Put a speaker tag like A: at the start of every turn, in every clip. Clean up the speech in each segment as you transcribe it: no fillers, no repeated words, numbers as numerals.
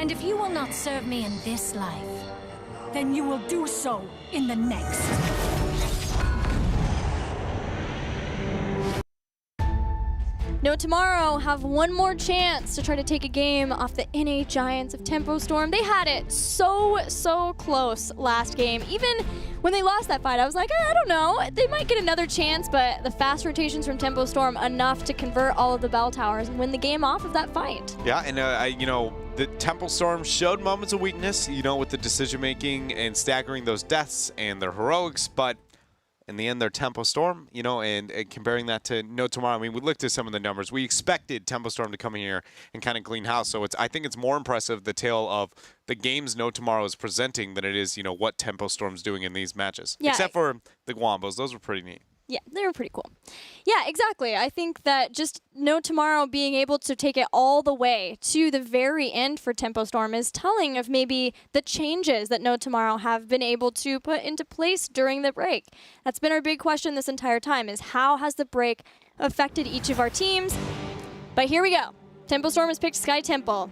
A: And if you will not serve me in this life, then you will do so in the next.
B: No Tomorrow have one more chance to try to take a game off the NA Giants of Tempo Storm. They had it so close last game. Even when they lost that fight, I was like, I don't know. They might get another chance, but the fast rotations from Tempo Storm enough to convert all of the bell towers and win the game off of that fight.
C: Yeah, and the Temple Storm showed moments of weakness, with the decision making and staggering those deaths and their heroics, but in the end, they're Tempo Storm, and comparing that to No Tomorrow. I mean, we looked at some of the numbers. We expected Tempo Storm to come in here and kind of clean house. So I think it's more impressive, the tale of the games No Tomorrow is presenting than it is, what Tempo Storm's doing in these matches. Yeah, except for the Guambos. Those were pretty neat.
B: Yeah, they were pretty cool. Yeah, exactly. I think that just No Tomorrow being able to take it all the way to the very end for Tempo Storm is telling of maybe the changes that No Tomorrow have been able to put into place during the break. That's been our big question this entire time, is how has the break affected each of our teams? But here we go. Tempo Storm has picked Sky Temple.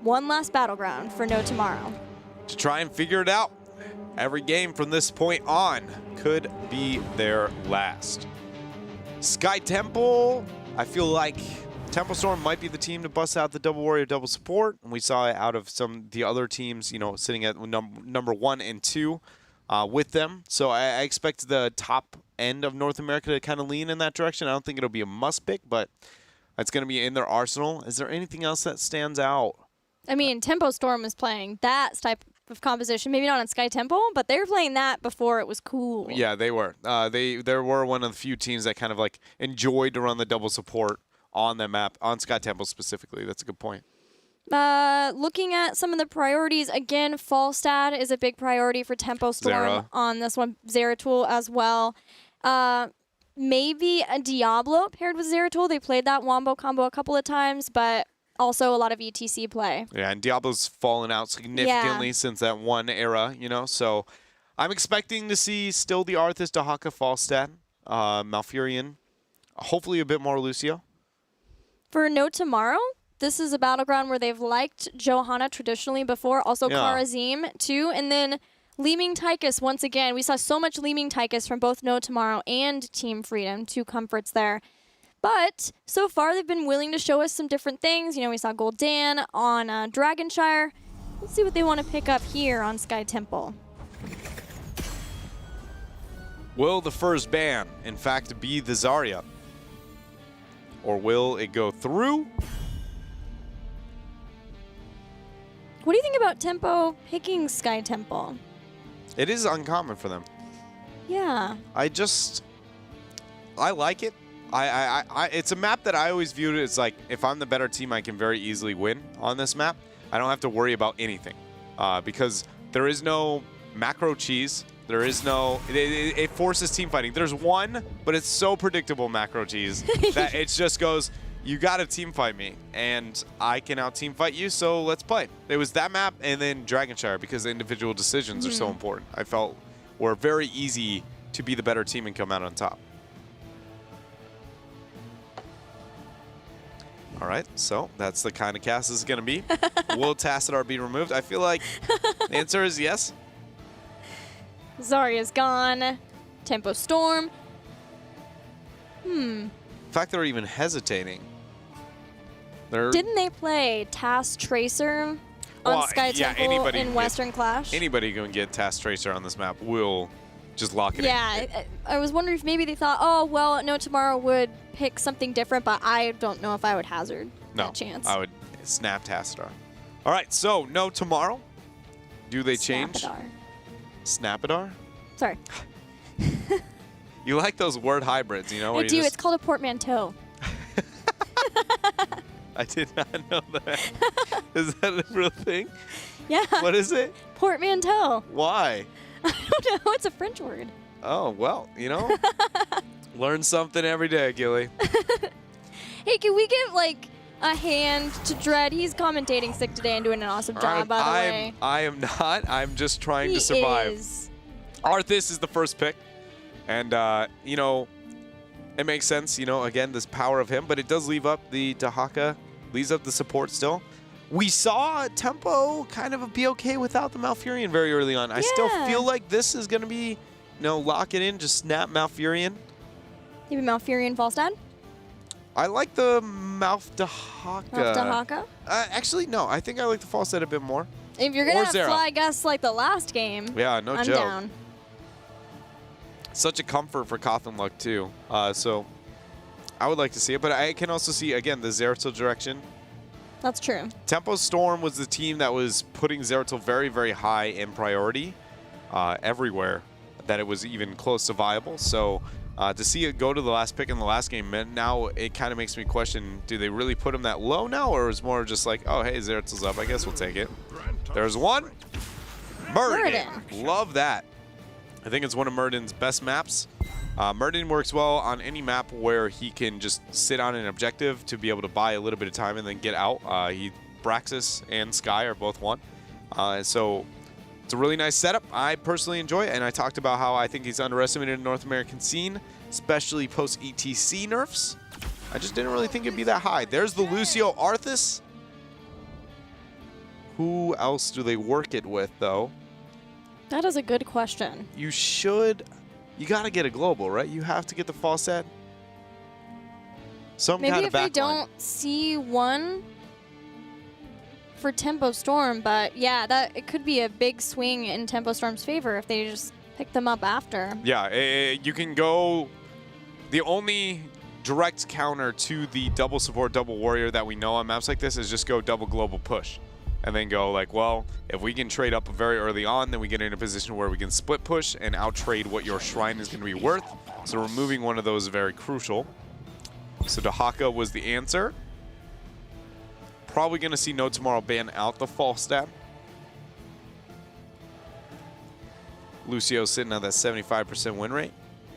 B: One last battleground for No Tomorrow.
C: To try and figure it out. Every game from this point on could be their last. Sky Temple, I feel like Temple Storm might be the team to bust out the double warrior, double support. And we saw it out of some of the other teams, sitting at number 1 and 2 with them. So I expect the top end of North America to kind of lean in that direction. I don't think it'll be a must pick, but it's going to be in their arsenal. Is there anything else that stands out?
B: I mean, Tempo Storm is playing that type of composition, maybe not on Sky Temple, but they were playing that before it was cool.
C: Yeah, they were. They were one of the few teams that kind of enjoyed to run the double support on the map, on Sky Temple specifically. That's a good point.
B: Looking at some of the priorities, again, Falstad is a big priority for Tempo Storm
C: Zera.
B: On this one. Zeratul as well. Maybe a Diablo paired with Zeratul. They played that Wombo combo a couple of times, but also a lot of ETC play.
C: Yeah, and Diablo's fallen out significantly since that one era, so I'm expecting to see still the Arthas, Dahaka, Falstad, Malfurion, hopefully a bit more Lucio.
B: For No Tomorrow, this is a battleground where they've liked Johanna traditionally before, also Karazim too, and then Leeming Tychus once again. We saw so much Leeming Tychus from both No Tomorrow and Team Freedom, 2 comforts there. But so far, they've been willing to show us some different things. We saw Gul'dan on Dragonshire. Let's see what they want to pick up here on Sky Temple.
C: Will the first ban, in fact, be the Zarya? Or will it go through?
B: What do you think about Tempo picking Sky Temple?
C: It is uncommon for them.
B: Yeah.
C: I like it. It's a map that I always viewed as if I'm the better team, I can very easily win on this map. I don't have to worry about anything because there is no macro cheese. There is no, it forces team fighting. There's one, but it's so predictable macro cheese that it just goes, you got to team fight me and I can out team fight you. So let's play. It was that map and then Dragonshire because the individual decisions are so important. I felt were very easy to be the better team and come out on top. All right, so that's the kind of cast this is going to be. Will Tassadar be removed? I feel like the answer is yes.
B: Zarya's gone. Tempo Storm.
C: The fact they're even hesitating.
B: Didn't they play Task Tracer on Sky Temple in Western Clash?
C: Anybody can get Task Tracer on this map. We'll just lock it in.
B: Yeah, I was wondering if maybe they thought, oh, well, No Tomorrow would pick something different, but I don't know if I would hazard that chance.
C: I would snap Tassadar. All right, so No Tomorrow. Do they change? Snapadar?
B: Sorry.
C: You like those word hybrids, where
B: I do. It's called a portmanteau.
C: I did not know that. Is that a real thing?
B: Yeah.
C: What is it?
B: Portmanteau.
C: Why?
B: I don't know. It's a French word.
C: Oh, well, learn something every day, Gilly.
B: Hey, can we give, a hand to Dread? He's commentating sick today and doing an awesome job, by the way.
C: I am not. I'm just trying to survive.
B: Is.
C: Arthas is the first pick. And, it makes sense, again, this power of him. But it does leave up the Dahaka, leaves up the support still. We saw Tempo kind of be okay without the Malfurion very early on. I still feel like this is going to be, lock it in, just snap Malfurion.
B: Maybe Malfurion Falstad?
C: I like the Malfdahaka.
B: Malfdahaka?
C: Actually, no. I think I like the Falstad a bit more.
B: If you're going to
C: Zera.
B: fly gusts like the last game,
C: Yeah, no
B: I'm
C: joke.
B: down.
C: Such a comfort for Cawthon Luck, too. So I would like to see it. But I can also see, again, the Zeratul direction.
B: That's true.
C: Tempo Storm was the team that was putting Zeratul very, very high in priority everywhere that it was even close to viable. So to see it go to the last pick in the last game, now it kind of makes me question, do they really put him that low now? Or is more just like, oh, hey, Zeratul's up. I guess we'll take it. There's one. Murden. Love that. I think it's one of Murden's best maps. Murden works well on any map where he can just sit on an objective to be able to buy a little bit of time and then get out. Braxis and Sky are both one. So it's a really nice setup. I personally enjoy it, and I talked about how I think he's underestimated in the North American scene, especially post-ETC nerfs. I just didn't really think it'd be that high. There's the Lucio Arthas. Who else do they work it with, though?
B: That is a good question.
C: You got to get a global, right? You have to get the Falstad. Maybe
B: kind of
C: if
B: they
C: backline.
B: don't see one for Tempo Storm, but yeah, it could be a big swing in Tempo Storm's favor if they just pick them up after.
C: Yeah, you can go. The only direct counter to the double support, double warrior that we know on maps like this is just go double global push. And then go like, well, if we can trade up very early on, then we get in a position where we can split push and out-trade what your shrine is going to be worth. So removing one of those is very crucial. So Dahaka was the answer. Probably going to see No Tomorrow ban out the Falstad. Lucio sitting at that 75% win rate.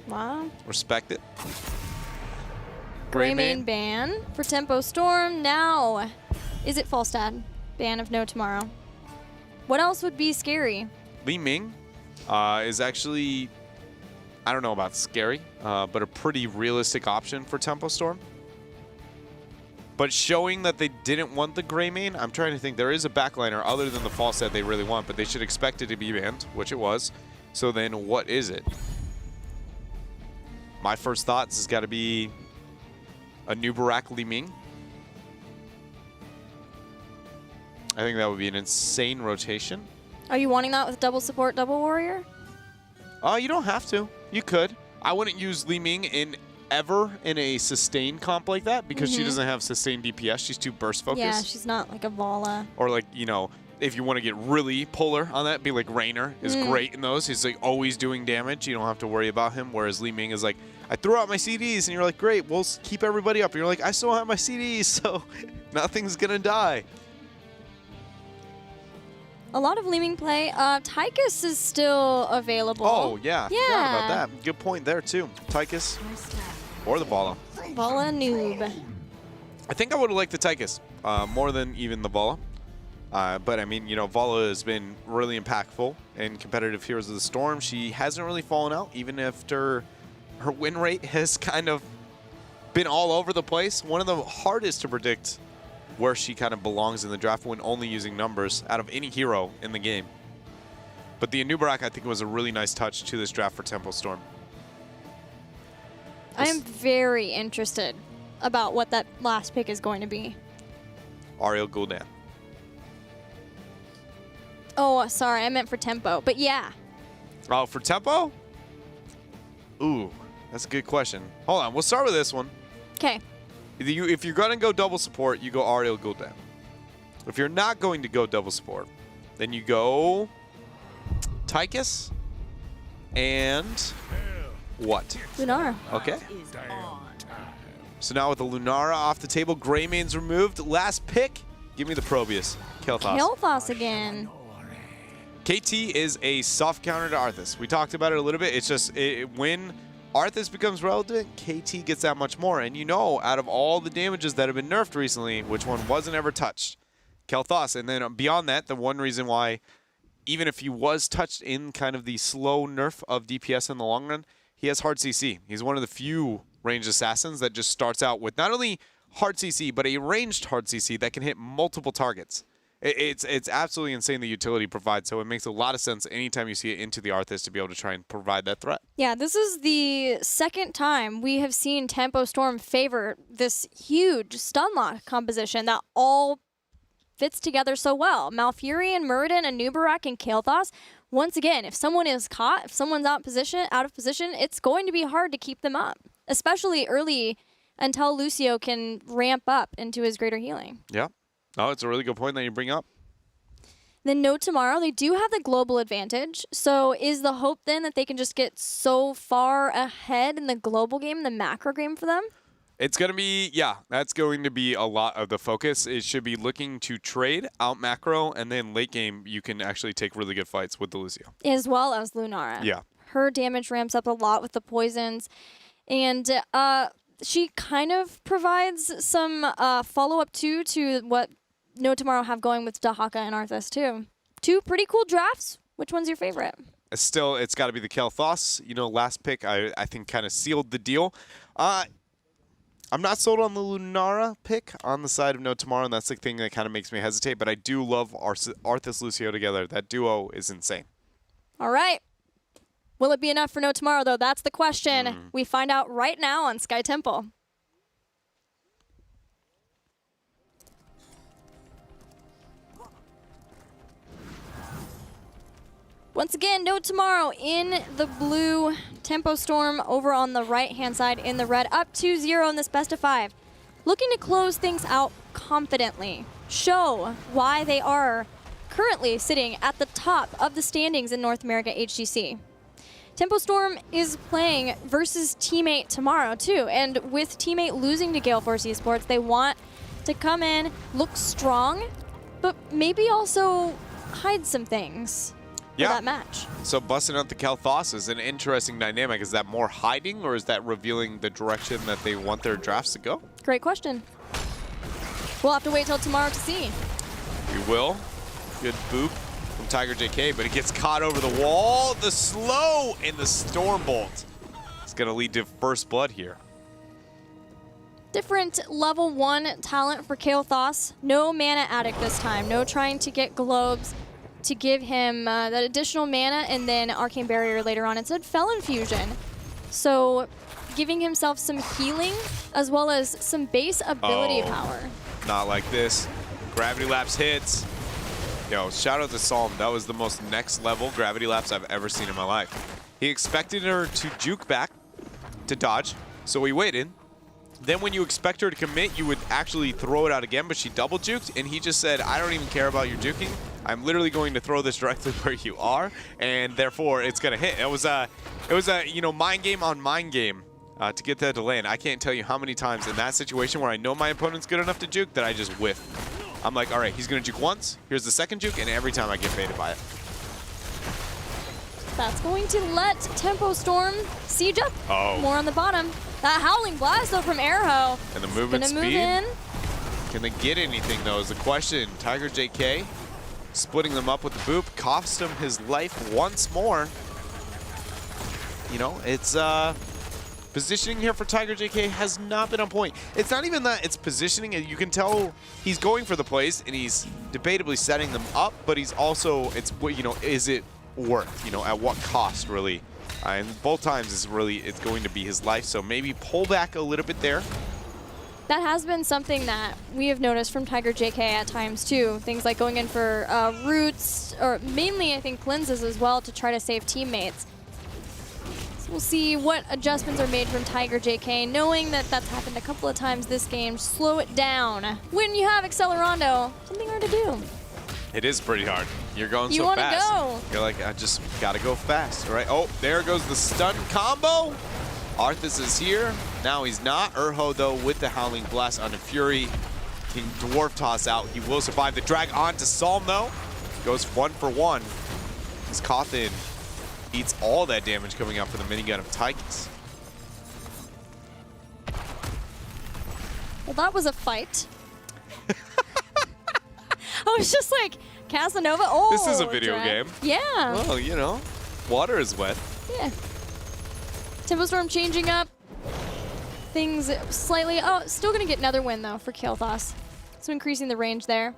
B: Wow.
C: Respect it.
B: Greymane ban for Tempo Storm. Now, is it Falstad? Ban of No Tomorrow. What else would be scary?
C: Li Ming is actually, I don't know about scary, but a pretty realistic option for Tempo Storm. But showing that they didn't want the Greymane, I'm trying to think. There is a backliner other than the Falstad they really want, but they should expect it to be banned, which it was. So then what is it? My first thoughts has got to be a new Barak Li Ming. I think that would be an insane rotation.
B: Are you wanting that with double support, double warrior?
C: You don't have to. You could. I wouldn't use Li Ming ever in a sustained comp like that because she doesn't have sustained DPS. She's too burst focused.
B: Yeah, she's not like a Vala.
C: Or like, if you want to get really polar on that, be like Raynor is great in those. He's like always doing damage. You don't have to worry about him. Whereas Li Ming is like, I threw out my CDs, and you're like, great, we'll keep everybody up. And you're like, I still have my CDs, so nothing's going to die.
B: A lot of Li Ming play. Tychus is still available.
C: Oh, yeah.
B: Yeah.
C: Forgot about that. Good point there, too. Tychus or the Vala.
B: Vala noob.
C: I think I would have liked the Tychus more than even the Vala. But, I mean, Vala has been really impactful in competitive Heroes of the Storm. She hasn't really fallen out, even after her win rate has kind of been all over the place. One of the hardest to predict where she kind of belongs in the draft when only using numbers out of any hero in the game. But the Anubarak, I think, was a really nice touch to this draft for Tempo Storm.
B: I am very interested about what that last pick is going to be.
C: Ariel Gul'dan.
B: Oh, sorry, I meant for Tempo. But yeah.
C: Oh, for Tempo? Ooh, that's a good question. Hold on, we'll start with this one.
B: Okay.
C: If you're going to go double support, you go Ariel Gul'dan. If you're not going to go double support, then you go Tychus and what?
B: Lunara.
C: Okay. So now with the Lunara off the table, Greymane's removed. Last pick, give me the Probius. Kael'thas.
B: Kael'thas again.
C: KT is a soft counter to Arthas. We talked about it a little bit. It's just when Arthas becomes relevant, KT gets that much more. And out of all the damages that have been nerfed recently, which one wasn't ever touched? Kael'thas. And then beyond that, the one reason why, even if he was touched in kind of the slow nerf of DPS in the long run, he has hard CC. He's one of the few ranged assassins that just starts out with not only hard CC, but a ranged hard CC that can hit multiple targets. It's absolutely insane the utility provides, so it makes a lot of sense anytime you see it into the Arthas to be able to try and provide that threat.
B: Yeah, this is the second time we have seen Tempo Storm favor this huge stunlock composition that all fits together so well. Malfurion, Muradin, Anubarak, and Kael'thas. Once again, if someone is caught, if someone's out of position, it's going to be hard to keep them up, especially early until Lucio can ramp up into his greater healing.
C: Yeah. Oh, it's a really good point that you bring up.
B: Then No Tomorrow, they do have the global advantage. So is the hope then that they can just get so far ahead in the global game, the macro game for them?
C: It's going to be, yeah, that's going to be a lot of the focus. It should be looking to trade out macro, and then late game, you can actually take really good fights with the Lucio.
B: As well as Lunara.
C: Yeah.
B: Her damage ramps up a lot with the poisons. And she kind of provides some follow-up to what No Tomorrow have going with Dahaka and Arthas too. Two pretty cool drafts. Which one's your favorite?
C: Still, it's got to be the Kael'thas. You know, last pick, I think, kind of sealed the deal. I'm not sold on the Lunara pick on the side of No Tomorrow, and that's the thing that kind of makes me hesitate, but I do love Arthas Lucio together. That duo is insane.
B: All right. Will it be enough for No Tomorrow, though? That's the question. We find out right now on Sky Temple. Once again, No Tomorrow in the blue, Tempo Storm over on the right-hand side in the red, up 2-0 in this best of 5. Looking to close things out confidently, show why they are currently sitting at the top of the standings in North America HGC. Tempo Storm is playing versus Teammate tomorrow too, and with Teammate losing to Gale Force Esports, they want to come in, look strong, but maybe also hide some things.
C: Yeah.
B: That match.
C: So busting out the Kael'thas is an interesting dynamic. Is that more hiding, or is that revealing the direction that they want their drafts to go?
B: Great question. We'll have to wait till tomorrow to see.
C: We will. Good boop from Tiger JK, but it gets caught over the wall. The slow in the Stormbolt. It's going to lead to first blood here.
B: Different level 1 talent for Kael'thas. No mana addict this time. No trying to get globes to give him that additional mana and then Arcane Barrier later on. Instead, Felon Fusion. So giving himself some healing as well as some base ability power.
C: Not like this. Gravity Lapse hits. Yo, shout out to Psalm. That was the most next level Gravity Lapse I've ever seen in my life. He expected her to juke back to dodge, so he waited. Then when you expect her to commit, you would actually throw it out again, but she double juked, and he just said, I don't even care about your juking. I'm literally going to throw this directly where you are, and therefore it's going to hit. It was a you know, mind game on mind game to get that to land. I can't tell you how many times in that situation where I know my opponent's good enough to juke that I just whiff. I'm like, all right, he's going to juke once. Here's the second juke, and every time I get baited by it.
B: That's going to let Tempo Storm siege up more on the bottom. That Howling Blast, though, from Airho.
C: And the movement speed.
B: Move in.
C: Can they get anything, though, is the question. Tiger JK splitting them up with the boop. Cost him his life once more. You know, it's positioning here for Tiger JK has not been on point. It's not even that it's positioning. You can tell he's going for the plays, and he's debatably setting them up, but he's also, it's, you know, is it worth, you know, at what cost, really? And both times it's going to be his life, so maybe pull back a little bit there.
B: That has been something that we have noticed from Tiger JK at times too. Things like going in for roots, or mainly I think cleanses as well to try to save teammates. So we'll see what adjustments are made from Tiger JK, knowing that that's happened a couple of times this game. Slow it down. When you have Accelerando, something hard to do.
C: It is pretty hard. You're going
B: you
C: so fast.
B: Go.
C: You're like, I just gotta go fast, right? Oh, there goes the stun combo. Arthas is here. Now he's not. Urho, though, with the Howling Blast on a Fury. King Dwarf toss out. He will survive the drag onto Psalm, though. Goes 1 for 1. As Kothin eats all that damage coming out from the minigun of Tychus.
B: Well, that was a fight. I was just like, Casanova, oh.
C: This is a video game.
B: Yeah.
C: Well, you know, water is wet.
B: Yeah. Tempo Storm changing up. things slightly. Oh, still going to get another win, though, for Kael'thas. So increasing the range there.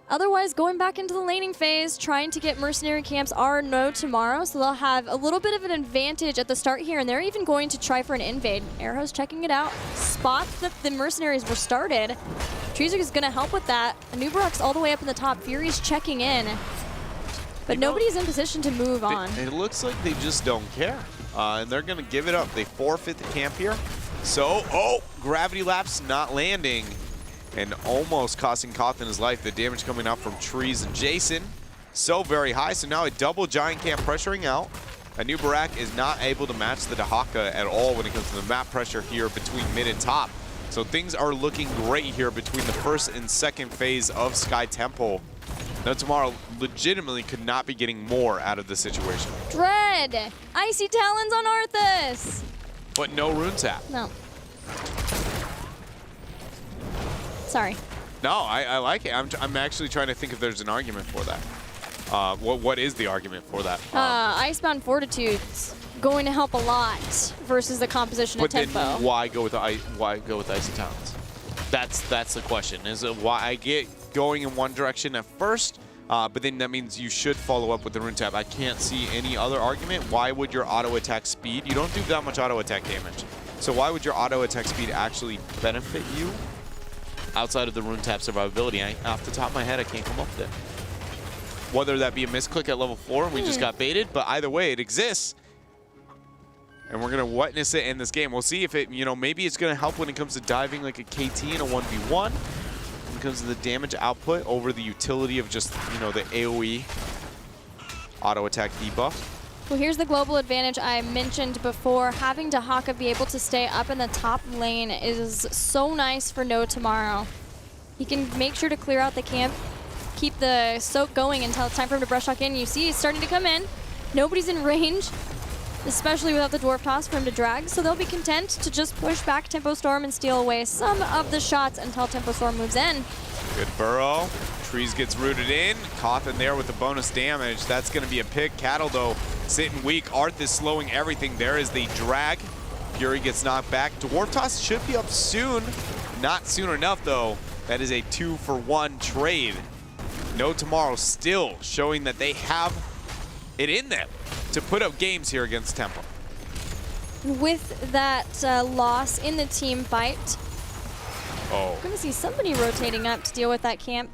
B: Otherwise, going back into the laning phase, trying to get mercenary camps are no tomorrow, so they'll have a little bit of an advantage at the start here, and they're even going to try for an invade. Arrow's checking it out. Spot that the mercenaries were started. Treezer is going to help with that. Anubarak's all the way up in the top. Fury's checking in. But nobody's in position to move on.
C: It looks like they just don't care, and they're going to give it up. They forfeit the camp here. So, gravity lapse not landing. And almost costing Cawthon his life. The damage coming out from Trees and Jason. So very high. So now a double giant camp pressuring out. Anubarak is not able to match the Dahaka at all when it comes to the map pressure here between mid and top. So things are looking great here between the first and second phase of Sky Temple. Now tomorrow legitimately could not be getting more out of the situation.
B: Dread! Icy Talons on Arthas!
C: But no rune tap.
B: No. Sorry.
C: No, I like it. I'm actually trying to think if there's an argument for that. What is the argument for that?
D: Icebound Fortitude's going to help a lot versus the composition of tempo.
C: But then why go with Icy Talons? That's the question. Is it why I get going in one direction at first, but then that means you should follow up with the rune tap. I can't see any other argument. Why would your auto attack speed? You don't do that much auto attack damage. So why would your auto attack speed actually benefit you? Outside of the rune tap survivability, off the top of my head, I can't come up with it. Whether that be a misclick at level 4 and we just got baited, but either way, it exists. And we're going to witness it in this game. We'll see if it, maybe it's going to help when it comes to diving like a KT in a 1v1. When it comes to the damage output over the utility of just, the AoE auto attack debuff.
B: Well, here's the global advantage I mentioned before. Having Dahaka be able to stay up in the top lane is so nice for No Tomorrow. He can make sure to clear out the camp, keep the soak going until it's time for him to brush back in. You see he's starting to come in. Nobody's in range, especially without the Dwarf Toss for him to drag, so they'll be content to just push back Tempo Storm and steal away some of the shots until Tempo Storm moves in.
C: Good burrow. Trees gets rooted in. Cawthon there with the bonus damage. That's going to be a pick. Cattle, though, sitting weak. Arth is slowing everything. There is the drag. Fury gets knocked back. Dwarf Toss should be up soon. Not soon enough, though. That is a 2-for-1 trade. No Tomorrow still showing that they have it in them to put up games here against Tempo.
B: With that loss in the team fight, we're going to see somebody rotating up to deal with that camp.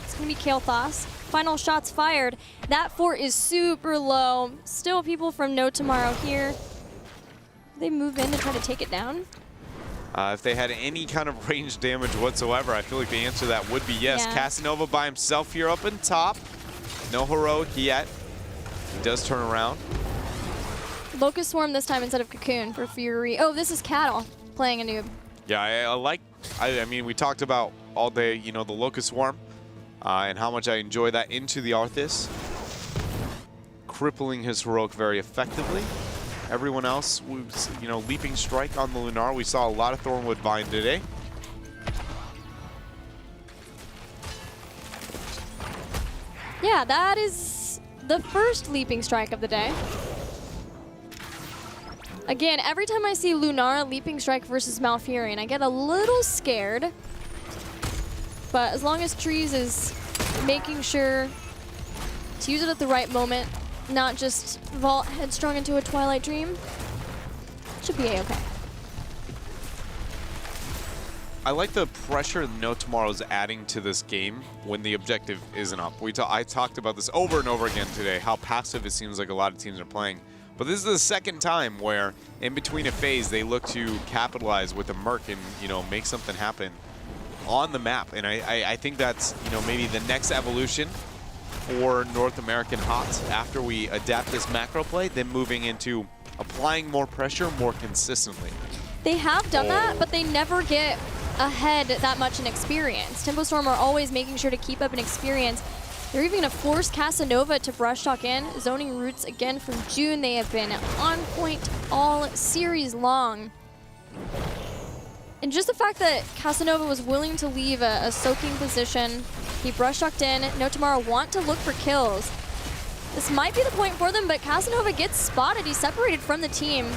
B: It's going to be Kael'thas. Final shots fired. That fort is super low. Still people from No Tomorrow here. They move in to try to take it down.
C: If they had any kind of range damage whatsoever, I feel like the answer to that would be yes.
B: Yeah.
C: Casanova by himself here up in top. No heroic yet. He does turn around.
B: Locust Swarm this time instead of Cocoon for Fury. Oh, this is Cattle playing a noob.
C: Yeah, I mean, we talked about all day, the Locust Swarm and how much I enjoy that into the Arthas. Crippling his heroic very effectively. Everyone else was, leaping strike on the Lunar. We saw a lot of Thornwood Vine today.
B: Yeah, that is the first leaping strike of the day. Again, every time I see Lunara leaping strike versus Malfurion, I get a little scared. But as long as Trees is making sure to use it at the right moment, not just vault headstrong into a Twilight Dream, should be a-okay.
C: I like the pressure No Tomorrow's adding to this game when the objective isn't up. I talked about this over and over again today, how passive it seems like a lot of teams are playing. But this is the second time where in between a phase they look to capitalize with a Merc and make something happen on the map. And I think that's maybe the next evolution for North American HOTS after we adapt this macro play, then moving into applying more pressure more consistently.
B: They have done that, but they never get ahead that much in experience. Tempo Storm are always making sure to keep up in experience. They're even going to force Casanova to brush talk in. Zoning roots again from June. They have been on point all series long. And just the fact that Casanova was willing to leave a soaking position, he brush talked in. No Tomorrow want to look for kills. This might be the point for them, but Casanova gets spotted. He's separated from the team.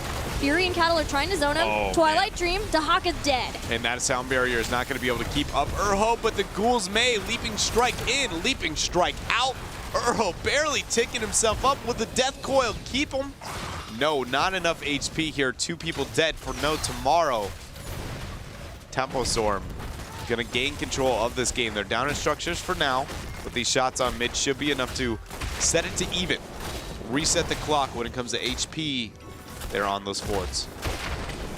B: Fury and Cattle are trying to zone him.
C: Oh,
B: Twilight
C: man.
B: Dream, Dahaka's dead.
C: And that sound barrier is not going to be able to keep up Urho, but the Ghouls may. Leaping Strike in, Leaping Strike out. Urho barely ticking himself up with the Death Coil. Keep him. No, not enough HP here. 2 people dead for no tomorrow. Tempo Storm going to gain control of this game. They're down in structures for now, but these shots on mid should be enough to set it to even. Reset the clock when it comes to HP. They're on those forts.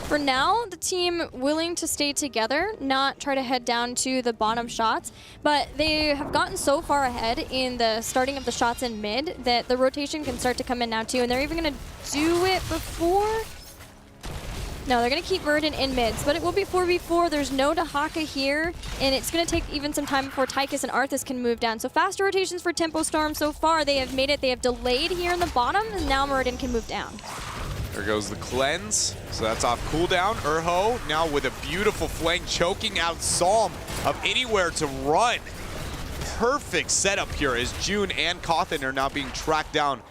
B: For now, the team willing to stay together, not try to head down to the bottom shots, but they have gotten so far ahead in the starting of the shots in mid that the rotation can start to come in now too, and they're even going to do it before... No, they're going to keep Verdant in mids, but it will be 4v4. There's no Dahaka here, and it's going to take even some time before Tychus and Arthas can move down. So fast rotations for Tempo Storm so far. They have made it. They have delayed here in the bottom, and now Muradin can move down.
C: There goes the cleanse. So that's off cooldown. Urho now with a beautiful flank, choking out Psalm of anywhere to run. Perfect setup here as June and Cawthon are now being tracked down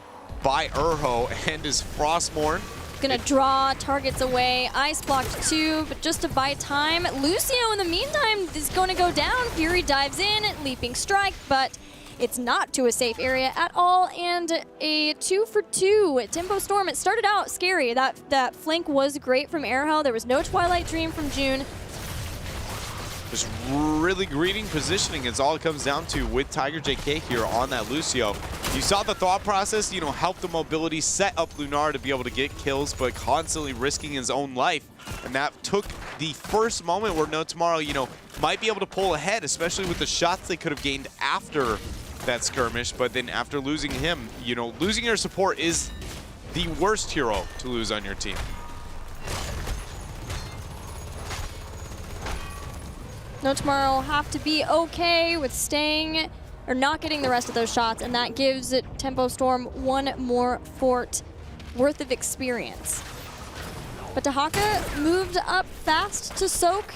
C: by Urho and his Frostmourne.
B: Gonna draw targets away. Ice blocked 2, but just to buy time. Lucio, in the meantime, is going to go down. Fury dives in, Leaping Strike, but it's not to a safe area at all, and a 2 for 2. Tempo Storm, it started out scary. That flank was great from Airhell. There was no Twilight Dream from June.
C: Just really greeting positioning is all it comes down to with Tiger JK here on that Lucio. You saw the thought process, help the mobility, set up Lunar to be able to get kills, but constantly risking his own life. And that took the first moment where No Tomorrow, might be able to pull ahead, especially with the shots they could have gained after that skirmish. But then after losing him, losing your support is the worst hero to lose on your team.
B: No Tomorrow will have to be okay with staying or not getting the rest of those shots, and that gives Tempo Storm one more fort worth of experience. But Dahaka moved up fast to soak.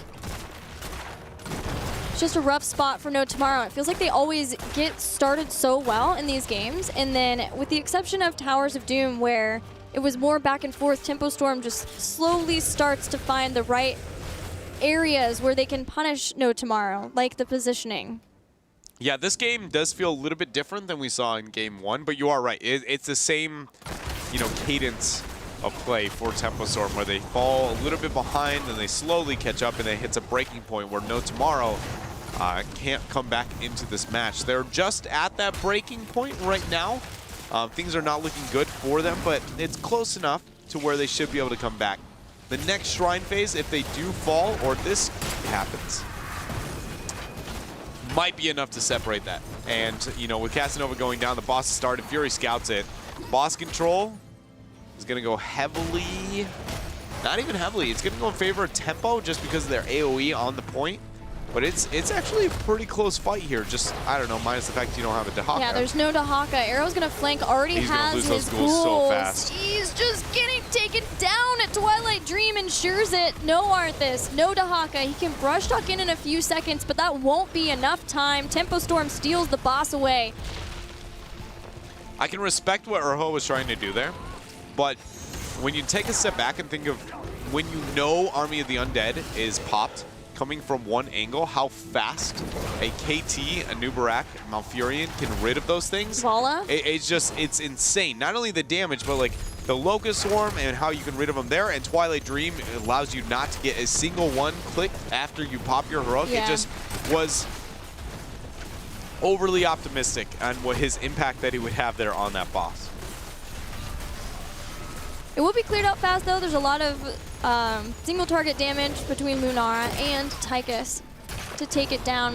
B: It's just a rough spot for No Tomorrow. It feels like they always get started so well in these games, and then with the exception of Towers of Doom, where it was more back and forth, Tempo Storm just slowly starts to find the right areas where they can punish No Tomorrow, like the positioning.
C: Yeah, this game does feel a little bit different than we saw in game 1, but you are right. It's the same, cadence of play for Tempo Storm, where they fall a little bit behind and they slowly catch up, and it hits a breaking point where No Tomorrow can't come back into this match. They're just at that breaking point right now. Things are not looking good for them, but it's close enough to where they should be able to come back. The next Shrine phase, if they do fall, or this happens, might be enough to separate that. And, with Casanova going down, the boss has started, Fury scouts it. Boss control is going to go heavily, not even heavily, it's going to go in favor of Tempo just because of their AoE on the point. But it's actually a pretty close fight here. Just, I don't know, minus the fact you don't have a Dahaka.
B: Yeah, there's no Dahaka. Arrow's gonna flank, already has his ghouls
C: so fast.
B: He's just getting taken down at Twilight Dream, ensures it. No Arthas, no Dahaka. He can brush tuck in a few seconds, but that won't be enough time. Tempo Storm steals the boss away.
C: I can respect what Urho was trying to do there, but when you take a step back and think of when Army of the Undead is popped, coming from one angle, how fast a KT, a Nubarak, Malfurion can rid of those things.
B: Vala?
C: It's insane. Not only the damage, but like the Locust Swarm and how you can rid of them there, and Twilight Dream allows you not to get a single one click after you pop your heroic.
B: Yeah.
C: It just was overly optimistic on what his impact that he would have there on that boss.
B: It will be cleared out fast, though. There's a lot of single target damage between Lunara and Tychus to take it down.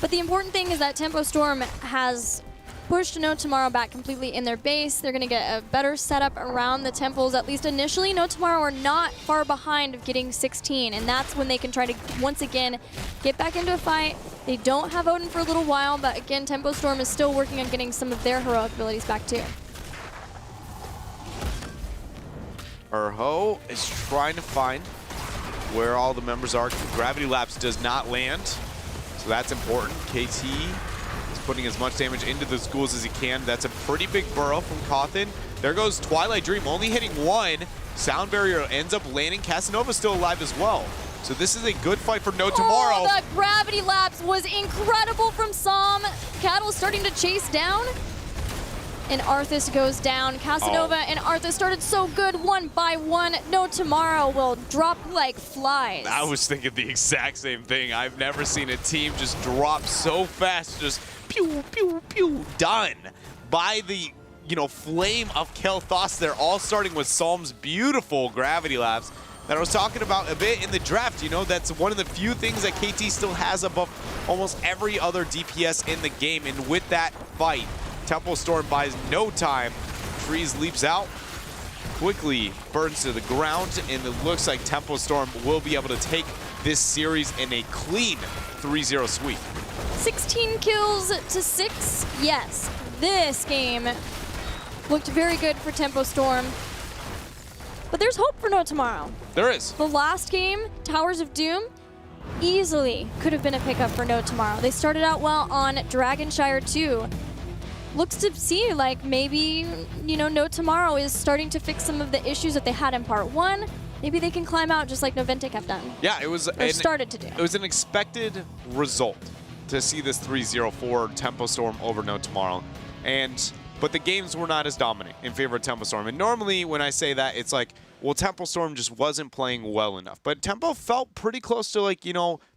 B: But the important thing is that Tempo Storm has pushed No Tomorrow back completely in their base. They're going to get a better setup around the temples, at least initially. No Tomorrow are not far behind of getting 16, and that's when they can try to, once again, get back into a fight. They don't have Odin for a little while, but again, Tempo Storm is still working on getting some of their heroic abilities back, too.
C: Urho is trying to find where all the members are. Gravity Lapse does not land, so that's important. KT is putting as much damage into the schools as he can. That's a pretty big burrow from Cawthon. There goes Twilight Dream, only hitting one. Sound Barrier ends up landing. Casanova's still alive as well. So this is a good fight for No Tomorrow.
B: Oh, the gravity lapse was incredible from Psalm. Cattle starting to chase down. And Arthas goes down. Casanova and Arthas started so good, one by one. No Tomorrow will drop like flies.
C: I was thinking the exact same thing. I've never seen a team just drop so fast, just pew, pew, pew, done by the, flame of Kel'Thas. They're all starting with Psalm's beautiful gravity lapse that I was talking about a bit in the draft. That's one of the few things that KT still has above almost every other DPS in the game. And with that fight, Tempo Storm buys no time. Trees leaps out, quickly burns to the ground, and it looks like Tempo Storm will be able to take this series in a clean 3-0 sweep.
B: 16 kills to 6. Yes, this game looked very good for Tempo Storm. But there's hope for No Tomorrow.
C: There is.
B: The last game, Towers of Doom, easily could have been a pickup for No Tomorrow. They started out well on Dragonshire 2. Looks to see like maybe, No Tomorrow is starting to fix some of the issues that they had in part 1. Maybe they can climb out just like Noventic have done.
C: Yeah, it was
B: started to do.
C: It was an expected result to see this 3-0 for Tempo Storm over No Tomorrow. But the games were not as dominant in favor of Tempo Storm. And normally when I say that, it's like, well, Tempo Storm just wasn't playing well enough. But Tempo felt pretty close to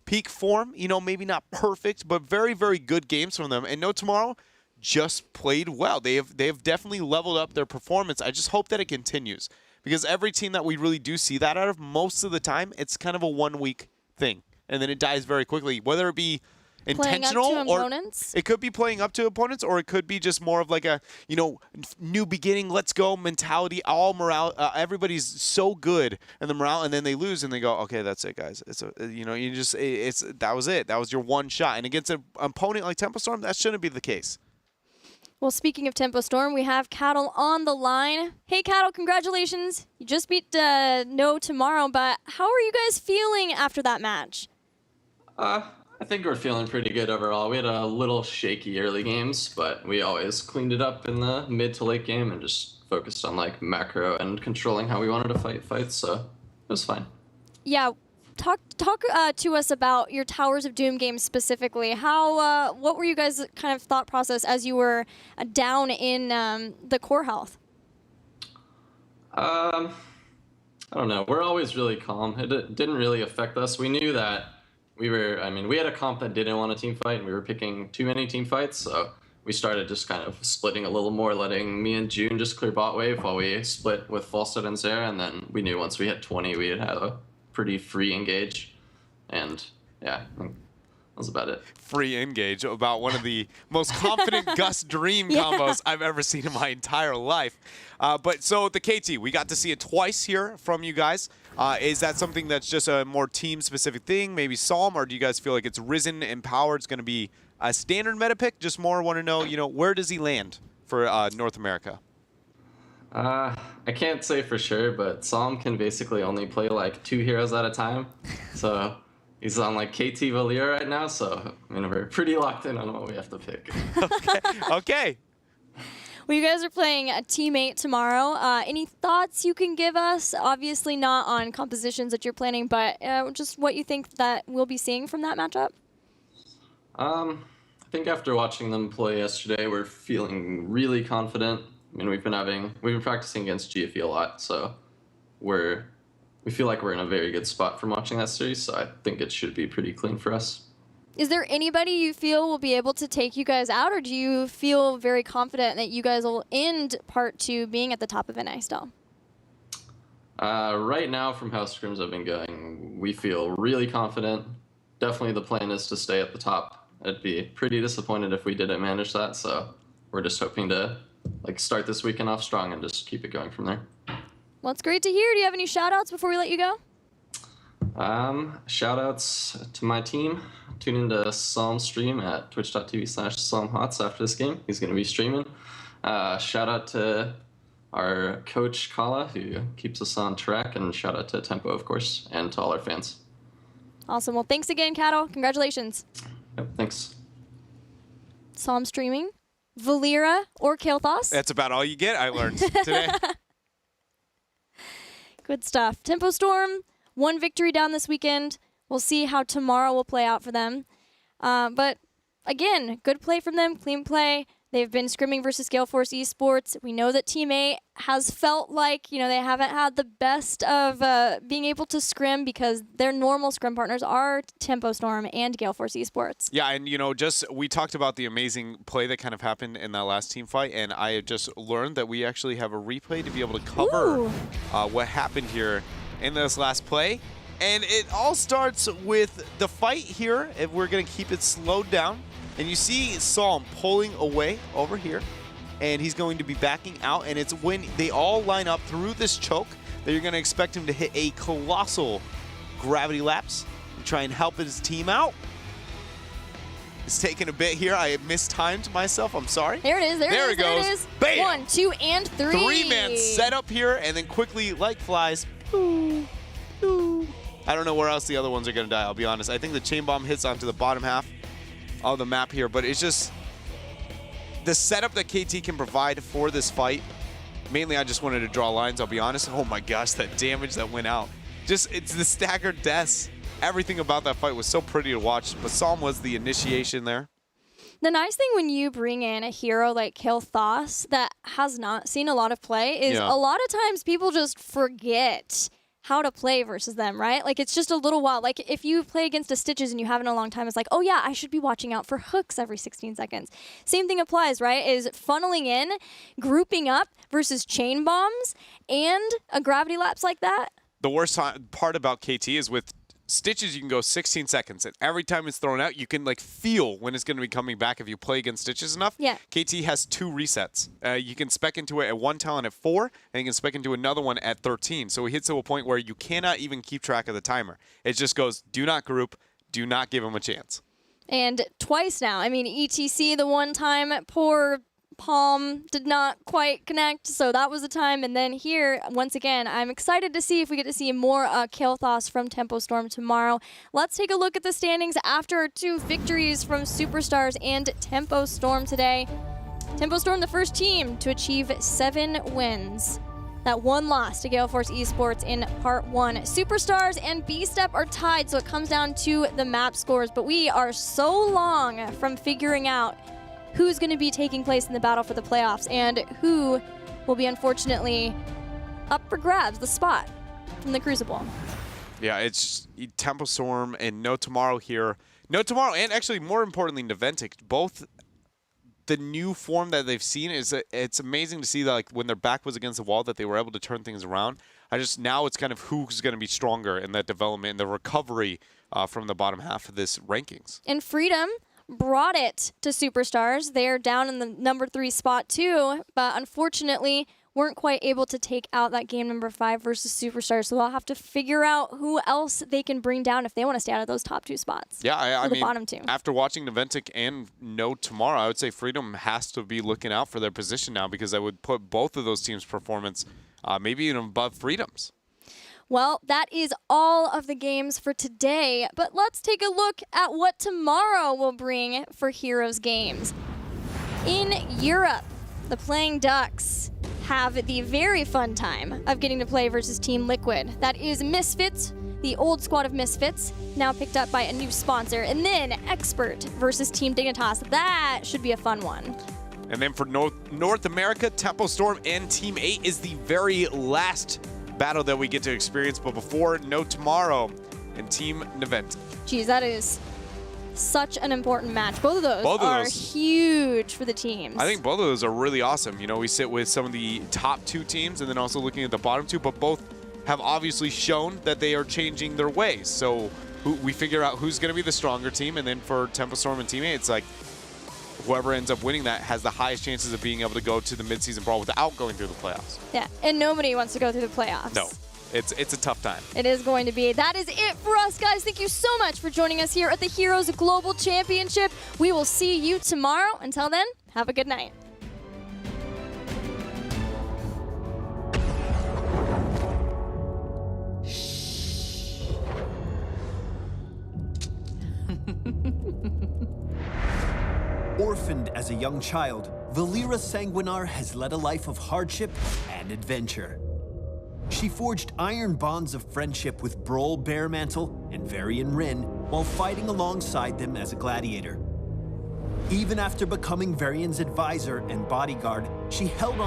C: peak form, maybe not perfect, but very, very good games from them. And No Tomorrow just played well. They have definitely leveled up their performance. I just hope that it continues, because every team that we really do see that out of, most of the time, it's kind of a 1 week thing, and then it dies very quickly, whether it be intentional
B: playing up to
C: or
B: opponents.
C: It could be playing up to opponents, or it could be just more of like a new beginning, let's go mentality. All morale, everybody's so good, and the morale, and then they lose and they go, okay, that's it, guys. That was it. That was your one shot. And against an opponent like Tempo Storm, that shouldn't be the case.
B: Well, speaking of Tempo Storm, we have Cattle on the line. Hey, Cattle, congratulations. You just beat No Tomorrow, but how are you guys feeling after that match?
E: I think we're feeling pretty good overall. We had a little shaky early games, but we always cleaned it up in the mid to late game and just focused on macro and controlling how we wanted to fight fights, so it was fine. Yeah.
B: Talk to us about your Towers of Doom game specifically. What were you guys' kind of thought process as you were down in the core health?
E: I don't know. We're always really calm. It didn't really affect us. We knew that we had a comp that didn't want a team fight, and we were picking too many team fights, so we started just kind of splitting a little more, letting me and June just clear bot wave while we split with Falstad and Zera, and then we knew once we hit 20, we'd have a pretty free engage, and yeah, that was about it.
C: Free engage, about one of the most confident Gus Dream combos I've ever seen in my entire life. But so the KT, we got to see it twice here from you guys. Is that something that's just a more team-specific thing, maybe Psalm, or do you guys feel like it's Risen and Powered's going to be a standard meta pick? Just more want to know, where does he land for North America?
E: I can't say for sure, but Psalm can basically only play like 2 heroes at a time. So he's on like KT Valir right now, so we're pretty locked in on what we have to pick.
C: Okay.
B: Well, you guys are playing a teammate tomorrow. Any thoughts you can give us? Obviously not on compositions that you're planning, but just what you think that we'll be seeing from that matchup?
E: I think after watching them play yesterday, we're feeling really confident. We've been practicing against GFE a lot, so we feel like we're in a very good spot from watching that series, so I think it should be pretty clean for us.
B: Is there anybody you feel will be able to take you guys out, or do you feel very confident that you guys will end part 2 being at the top of NA still?
E: Right now, from how scrims have been going, we feel really confident. Definitely the plan is to stay at the top. I'd be pretty disappointed if we didn't manage that, so we're just hoping to start this weekend off strong and just keep it going from there.
B: Well, it's great to hear. Do you have any shout-outs before we let you go?
E: Shout-outs to my team. Tune into Psalm's stream at twitch.tv/PsalmHots after this game. He's going to be streaming. Shout-out to our coach, Kala, who keeps us on track, and shout-out to Tempo, of course, and to all our fans.
B: Awesome. Well, thanks again, Cattle. Congratulations.
E: Yep, thanks.
B: Psalm streaming. Valira or Kel'Thas?
C: That's about all you get, I learned today.
B: Good stuff. Tempo Storm, 1 victory down this weekend. We'll see how tomorrow will play out for them. But again, good play from them, clean play. They've been scrimming versus Gale Force Esports. We know that Team A has felt like, they haven't had the best of being able to scrim because their normal scrim partners are Tempo Storm and Gale Force Esports.
C: Yeah, and we talked about the amazing play that kind of happened in that last team fight, and I just learned that we actually have a replay to be able to cover what happened here in this last play. And it all starts with the fight here, if we're going to keep it slowed down. And you see Psalm pulling away over here, and he's going to be backing out. And it's when they all line up through this choke that you're going to expect him to hit a colossal gravity lapse and try and help his team out. It's taking a bit here. I mistimed myself. I'm sorry.
B: There it is. There it goes.
C: There it is. Bam!
B: 1, 2, and 3.
C: 3-man setup here, and then quickly, like flies, I don't know where else the other ones are going to die, I'll be honest. I think the chain bomb hits onto the bottom half of the map here, but it's just the setup that KT can provide for this fight. Mainly, I just wanted to draw lines, I'll be honest. Oh my gosh, that damage that went out. It's the staggered deaths. Everything about that fight was so pretty to watch, but Psalm was the initiation there.
B: The nice thing when you bring in a hero like Kilthos that has not seen a lot of play is a lot of times people just forget how to play versus them, right? Like, it's just a little while. Like, if you play against a Stitches and you haven't in a long time, it's like, oh yeah, I should be watching out for hooks every 16 seconds. Same thing applies, right? Is funneling in, grouping up versus chain bombs and a gravity lapse like that.
C: The worst part about KT is with Stitches, you can go 16 seconds, and every time it's thrown out, you can feel when it's going to be coming back if you play against Stitches enough.
B: Yeah.
C: KT has 2 resets. You can spec into it at 1 talent at 4, and you can spec into another one at 13. So it hits to a point where you cannot even keep track of the timer. It just goes, do not group, do not give him a chance.
B: And twice now. I mean, ETC the one time, poor Palm did not quite connect, so that was the time. And then here, once again, I'm excited to see if we get to see more Kilthos from Tempo Storm tomorrow. Let's take a look at the standings after 2 victories from Superstars and Tempo Storm today. Tempo Storm, the first team to achieve 7 wins. That 1 loss to Gale Force Esports in Part 1. Superstars and B-Step are tied, so it comes down to the map scores. But we are so long from figuring out who's going to be taking place in the battle for the playoffs and who will be unfortunately up for grabs, the spot from the Crucible.
C: Yeah, it's Tempo Storm and No Tomorrow here. No Tomorrow, and actually more importantly, Naventic, both the new form that they've seen is it's amazing to see that when their back was against the wall that they were able to turn things around. Now it's kind of who's going to be stronger in that development and the recovery from the bottom half of this rankings.
B: And Freedom brought it to Superstars. They're down in the number 3 spot too, but unfortunately weren't quite able to take out that game number 5 versus Superstars. So they'll have to figure out who else they can bring down if they want to stay out of those top 2 spots.
C: Yeah, I mean,
B: bottom 2.
C: After watching Naventic and No Tomorrow, I would say Freedom has to be looking out for their position now, because I would put both of those teams' performance maybe even above Freedom's.
B: Well, that is all of the games for today, but let's take a look at what tomorrow will bring for Heroes games. In Europe, the Playing Ducks have the very fun time of getting to play versus Team Liquid. That is Misfits, the old squad of Misfits, now picked up by a new sponsor. And then Expert versus Team Dignitas. That should be a fun one.
C: And then for North America, Tempo Storm and Team 8 is the very last battle that we get to experience, but before No Tomorrow and Team Naventic.
B: Geez, that is such an important match. Both of those are huge for the teams.
C: I think both of those are really awesome. We sit with some of the top 2 teams and then also looking at the bottom 2, but both have obviously shown that they are changing their ways. So we figure out who's going to be the stronger team, and then for Tempo Storm and Team 8, it's like whoever ends up winning that has the highest chances of being able to go to the midseason brawl without going through the playoffs.
B: Yeah, and nobody wants to go through the playoffs.
C: No, it's a tough time.
B: It is going to be. That is it for us, guys. Thank you so much for joining us here at the Heroes Global Championship. We will see you tomorrow. Until then, have a good night.
F: Orphaned as a young child, Valera Sanguinar has led a life of hardship and adventure. She forged iron bonds of friendship with Broll Baremantle and Varian Rin while fighting alongside them as a gladiator. Even after becoming Varian's advisor and bodyguard, she held on